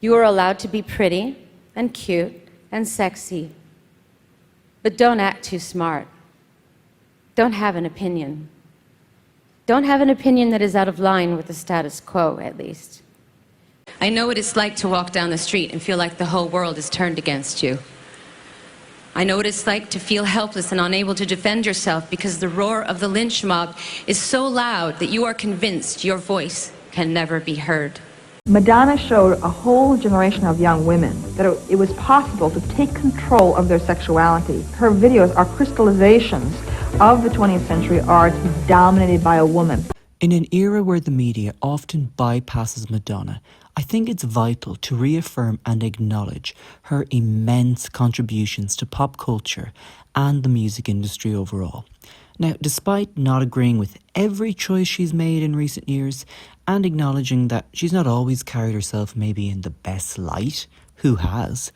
You are allowed to be pretty and cute and sexy, but don't act too smart. Don't have an opinion. Don't have an opinion that is out of line with the status quo, at least. I know what it's like to walk down the street and feel like the whole world is turned against you. I know what it's like to feel helpless and unable to defend yourself because the roar of the lynch mob is so loud that you are convinced your voice can never be heard. Madonna showed a whole generation of young women that it was possible to take control of their sexuality. Her videos are crystallizations of the 20th century art dominated by a woman. In an era where the media often bypasses Madonna, I think it's vital to reaffirm and acknowledge her immense contributions to pop culture and the music industry overall. Now, despite not agreeing with every choice she's made in recent years and acknowledging that she's not always carried herself maybe in the best light, who has,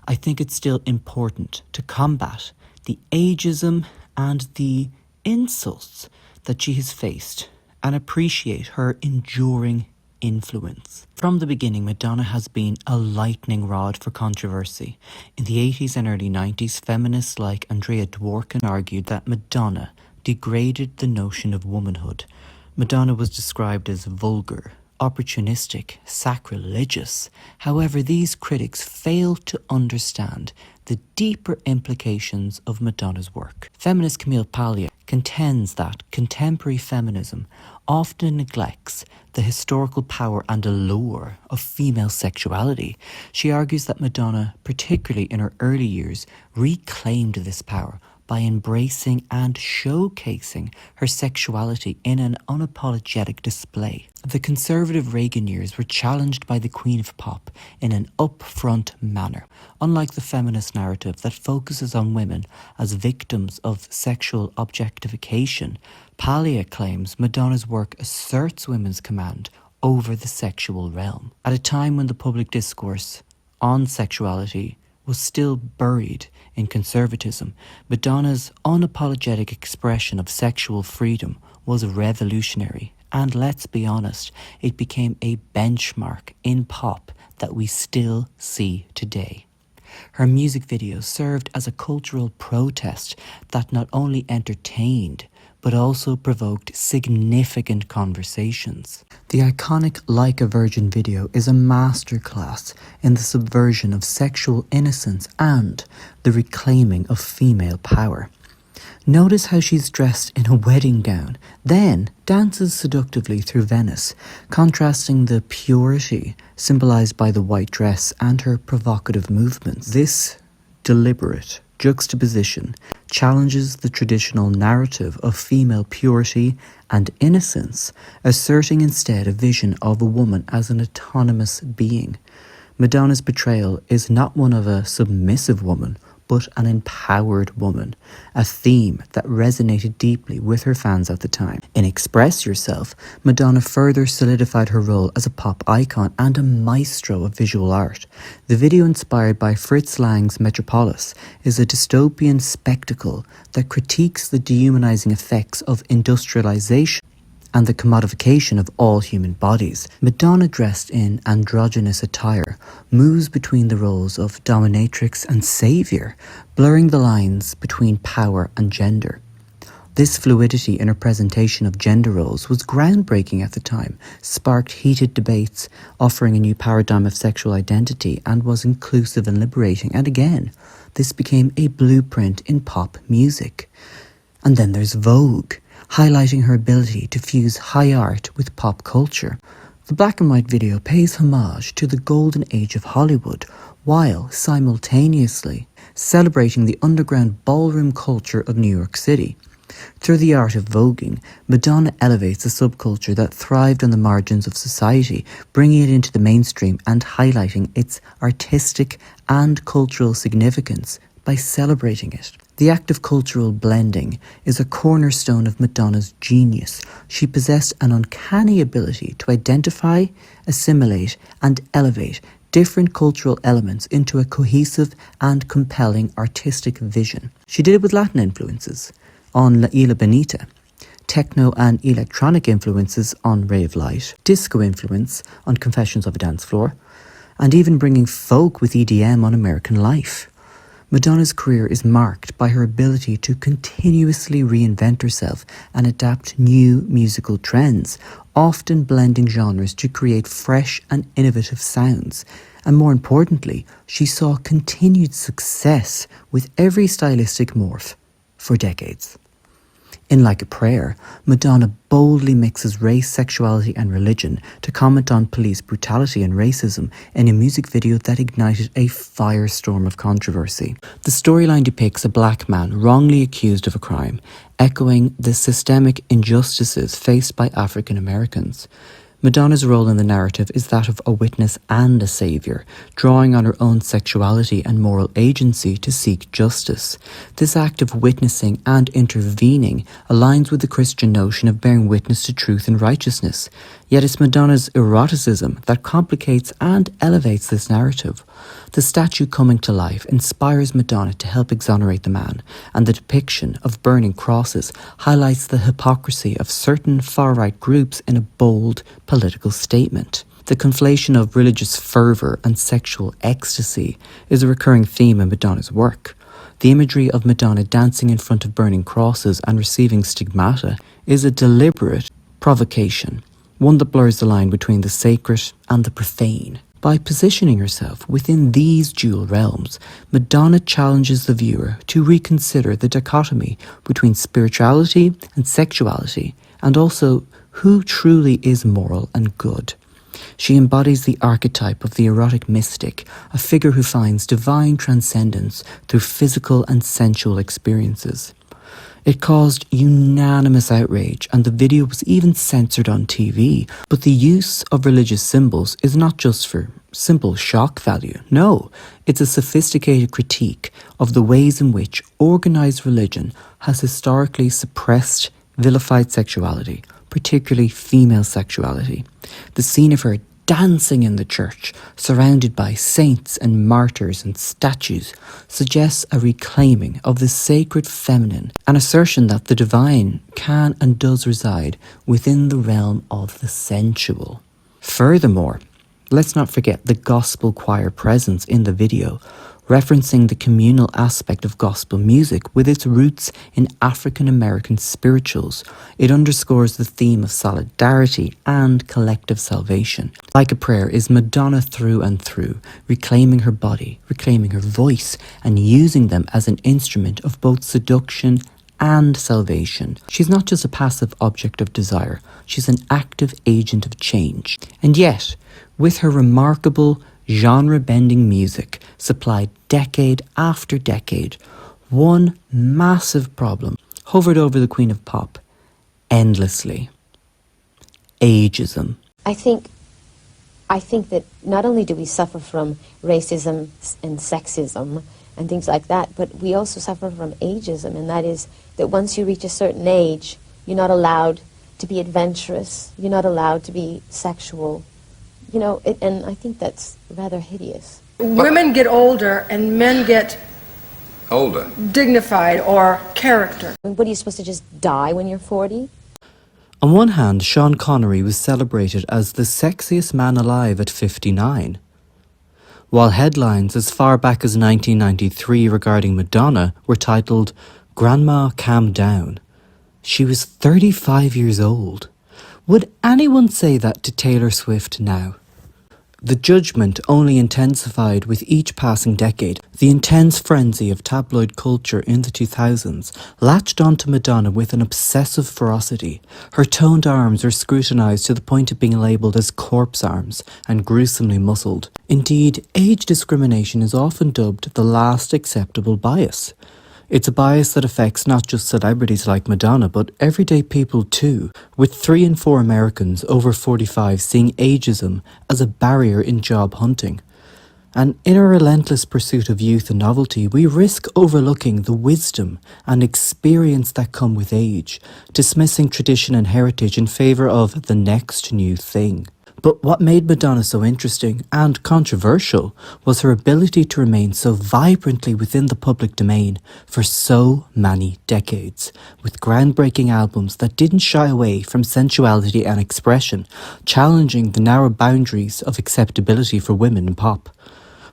I think it's still important to combat the ageism and the insults that she has faced and appreciate her enduring influence. From the beginning, Madonna has been a lightning rod for controversy. In the 80s and early 90s, feminists like Andrea Dworkin argued that Madonna degraded the notion of womanhood. Madonna was described as vulgar, opportunistic, sacrilegious. However, these critics failed to understand the deeper implications of Madonna's work. Feminist Camille Paglia contends that contemporary feminism often neglects the historical power and allure of female sexuality. She argues that Madonna, particularly in her early years, reclaimed this power by embracing and showcasing her sexuality in an unapologetic display. The conservative Reagan years were challenged by the Queen of Pop in an upfront manner. Unlike the feminist narrative that focuses on women as victims of sexual objectification, Paglia claims Madonna's work asserts women's command over the sexual realm. At a time when the public discourse on sexuality was still buried in conservatism, Madonna's unapologetic expression of sexual freedom was revolutionary. And let's be honest, it became a benchmark in pop that we still see today. Her music videos served as a cultural protest that not only entertained, but also provoked significant conversations. The iconic Like a Virgin video is a masterclass in the subversion of sexual innocence and the reclaiming of female power. Notice how she's dressed in a wedding gown, then dances seductively through Venice, contrasting the purity symbolized by the white dress and her provocative movements. This deliberate juxtaposition challenges the traditional narrative of female purity and innocence, asserting instead a vision of a woman as an autonomous being. Madonna's portrayal is not one of a submissive woman, but an empowered woman, a theme that resonated deeply with her fans at the time. In Express Yourself, Madonna further solidified her role as a pop icon and a maestro of visual art. The video, inspired by Fritz Lang's Metropolis, is a dystopian spectacle that critiques the dehumanizing effects of industrialization and the commodification of all human bodies. Madonna, dressed in androgynous attire, moves between the roles of dominatrix and savior, blurring the lines between power and gender. This fluidity in her presentation of gender roles was groundbreaking at the time, sparked heated debates, offering a new paradigm of sexual identity, and was inclusive and liberating. And again, this became a blueprint in pop music. And then there's Vogue, highlighting her ability to fuse high art with pop culture. The black and white video pays homage to the golden age of Hollywood, while simultaneously celebrating the underground ballroom culture of New York City. Through the art of voguing, Madonna elevates a subculture that thrived on the margins of society, bringing it into the mainstream and highlighting its artistic and cultural significance by celebrating it. The act of cultural blending is a cornerstone of Madonna's genius. She possessed an uncanny ability to identify, assimilate, and elevate different cultural elements into a cohesive and compelling artistic vision. She did it with Latin influences on La Isla Bonita, techno and electronic influences on Ray of Light, disco influence on Confessions of a Dance Floor, and even bringing folk with EDM on American Life. Madonna's career is marked by her ability to continuously reinvent herself and adapt new musical trends, often blending genres to create fresh and innovative sounds. And more importantly, she saw continued success with every stylistic morph for decades. In Like a Prayer, Madonna boldly mixes race, sexuality and religion to comment on police brutality and racism in a music video that ignited a firestorm of controversy. The storyline depicts a black man wrongly accused of a crime, echoing the systemic injustices faced by African Americans. Madonna's role in the narrative is that of a witness and a saviour, drawing on her own sexuality and moral agency to seek justice. This act of witnessing and intervening aligns with the Christian notion of bearing witness to truth and righteousness. Yet it's Madonna's eroticism that complicates and elevates this narrative. The statue coming to life inspires Madonna to help exonerate the man, and the depiction of burning crosses highlights the hypocrisy of certain far-right groups in a bold political statement. The conflation of religious fervour and sexual ecstasy is a recurring theme in Madonna's work. The imagery of Madonna dancing in front of burning crosses and receiving stigmata is a deliberate provocation, one that blurs the line between the sacred and the profane. By positioning herself within these dual realms, Madonna challenges the viewer to reconsider the dichotomy between spirituality and sexuality, and also who truly is moral and good. She embodies the archetype of the erotic mystic, a figure who finds divine transcendence through physical and sensual experiences. It caused unanimous outrage, and the video was even censored on TV. But the use of religious symbols is not just for simple shock value. No, it's a sophisticated critique of the ways in which organised religion has historically suppressed vilified sexuality, particularly female sexuality. The scene of her dancing in the church, surrounded by saints and martyrs and statues, suggests a reclaiming of the sacred feminine, an assertion that the divine can and does reside within the realm of the sensual. Furthermore, let's not forget the gospel choir presence in the video, referencing the communal aspect of gospel music with its roots in African American spirituals. It underscores the theme of solidarity and collective salvation. Like a Prayer is Madonna through and through, reclaiming her body, reclaiming her voice, and using them as an instrument of both seduction and salvation. She's not just a passive object of desire, she's an active agent of change. And yet, with her remarkable genre-bending music supplied decade after decade, one massive problem hovered over the Queen of Pop endlessly: ageism. I think that not only do we suffer from racism and sexism and things like that, but we also suffer from ageism, and that is that once you reach a certain age, you're not allowed to be adventurous, you're not allowed to be sexual. You know, and I think that's rather hideous. Women get older and men get older, dignified or character. What are you supposed to just die when you're 40? On one hand, Sean Connery was celebrated as the sexiest man alive at 59, while headlines as far back as 1993 regarding Madonna were titled, "Grandma, Calm Down." She was 35 years old. Would anyone say that to Taylor Swift now? The judgment only intensified with each passing decade. The intense frenzy of tabloid culture in the 2000s latched onto Madonna with an obsessive ferocity. Her toned arms were scrutinised to the point of being labelled as corpse arms and gruesomely muscled. Indeed, age discrimination is often dubbed the last acceptable bias. It's a bias that affects not just celebrities like Madonna, but everyday people too, with 3 in 4 Americans over 45 seeing ageism as a barrier in job hunting. And in our relentless pursuit of youth and novelty, we risk overlooking the wisdom and experience that come with age, dismissing tradition and heritage in favour of the next new thing. But what made Madonna so interesting and controversial was her ability to remain so vibrantly within the public domain for so many decades, with groundbreaking albums that didn't shy away from sensuality and expression, challenging the narrow boundaries of acceptability for women in pop.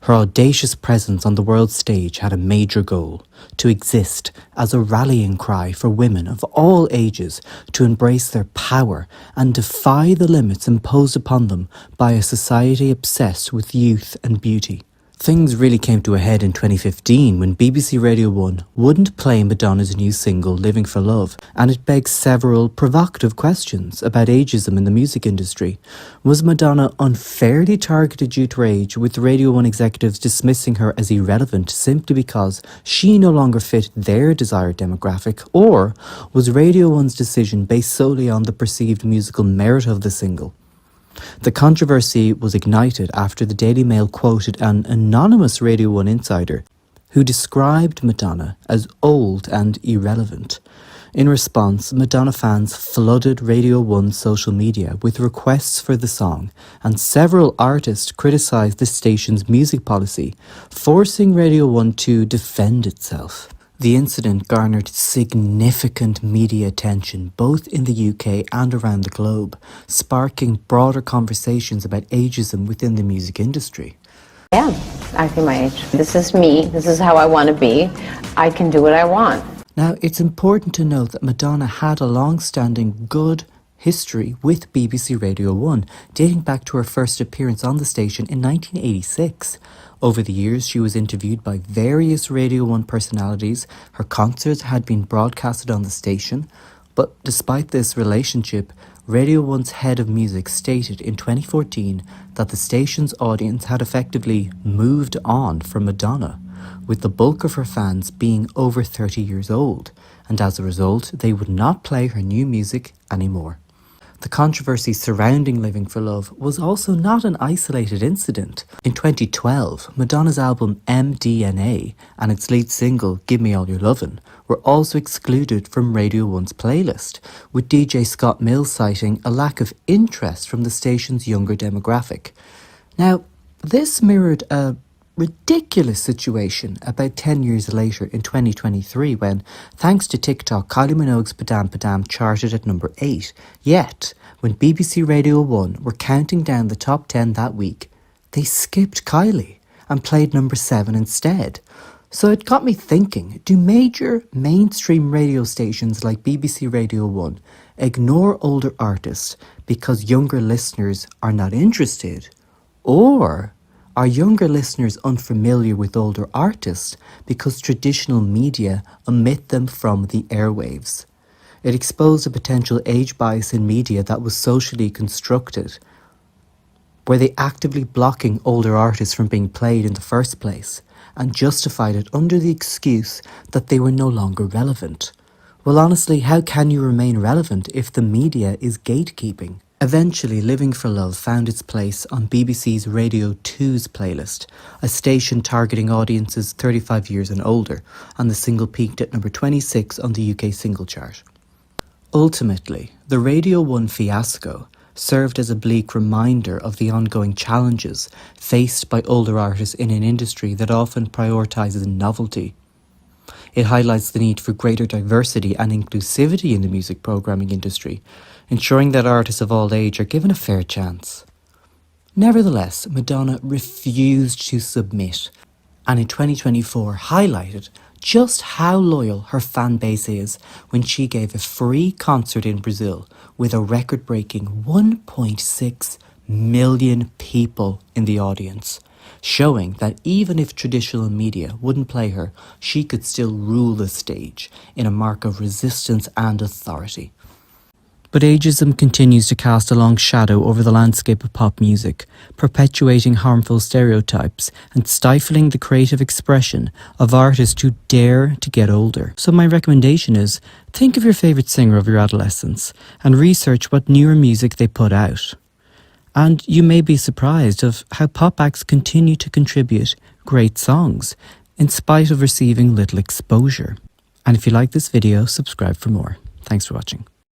Her audacious presence on the world stage had a major goal: to exist as a rallying cry for women of all ages to embrace their power and defy the limits imposed upon them by a society obsessed with youth and beauty. Things really came to a head in 2015 when BBC Radio 1 wouldn't play Madonna's new single Living for Love, and it begs several provocative questions about ageism in the music industry. Was Madonna unfairly targeted due to her age, with Radio 1 executives dismissing her as irrelevant simply because she no longer fit their desired demographic? Or was Radio 1's decision based solely on the perceived musical merit of the single? The controversy was ignited after the Daily Mail quoted an anonymous Radio 1 insider who described Madonna as old and irrelevant. In response, Madonna fans flooded Radio 1's social media with requests for the song, and several artists criticised the station's music policy, forcing Radio 1 to defend itself. The incident garnered significant media attention both in the UK and around the globe, sparking broader conversations about ageism within the music industry. Yeah, acting my age. This is me. This is how I want to be. I can do what I want. Now, it's important to note that Madonna had a long-standing good history with BBC Radio 1, dating back to her first appearance on the station in 1986. Over the years, she was interviewed by various Radio 1 personalities. Her concerts had been broadcasted on the station. But despite this relationship, Radio 1's head of music stated in 2014 that the station's audience had effectively moved on from Madonna, with the bulk of her fans being over 30 years old, and as a result, they would not play her new music anymore. The controversy surrounding Living for Love was also not an isolated incident. In 2012, Madonna's album MDNA and its lead single Give Me All Your Lovin' were also excluded from Radio 1's playlist, with DJ Scott Mills citing a lack of interest from the station's younger demographic. Now, this mirrored a ridiculous situation about 10 years later in 2023 when, thanks to TikTok, Kylie Minogue's Padam Padam charted at number 8. Yet, when BBC Radio 1 were counting down the top 10 that week, they skipped Kylie and played number 7 instead. So it got me thinking, do major mainstream radio stations like BBC Radio 1 ignore older artists because younger listeners are not interested? Or are younger listeners unfamiliar with older artists because traditional media omit them from the airwaves? It exposed a potential age bias in media that was socially constructed. Were they actively blocking older artists from being played in the first place and justified it under the excuse that they were no longer relevant? Well, honestly, how can you remain relevant if the media is gatekeeping? Eventually, Living for Love found its place on BBC's Radio 2's playlist, a station targeting audiences 35 years and older, and the single peaked at number 26 on the UK single chart. Ultimately, the Radio 1 fiasco served as a bleak reminder of the ongoing challenges faced by older artists in an industry that often prioritises novelty. It highlights the need for greater diversity and inclusivity in the music programming industry, ensuring that artists of all age are given a fair chance. Nevertheless, Madonna refused to submit, and in 2024 highlighted just how loyal her fan base is when she gave a free concert in Brazil with a record-breaking 1.6 million people in the audience, showing that even if traditional media wouldn't play her, she could still rule the stage in a mark of resistance and authority. But ageism continues to cast a long shadow over the landscape of pop music, perpetuating harmful stereotypes and stifling the creative expression of artists who dare to get older. So my recommendation is, think of your favourite singer of your adolescence and research what newer music they put out. And you may be surprised of how pop acts continue to contribute great songs, in spite of receiving little exposure. And if you like this video, subscribe for more. Thanks for watching.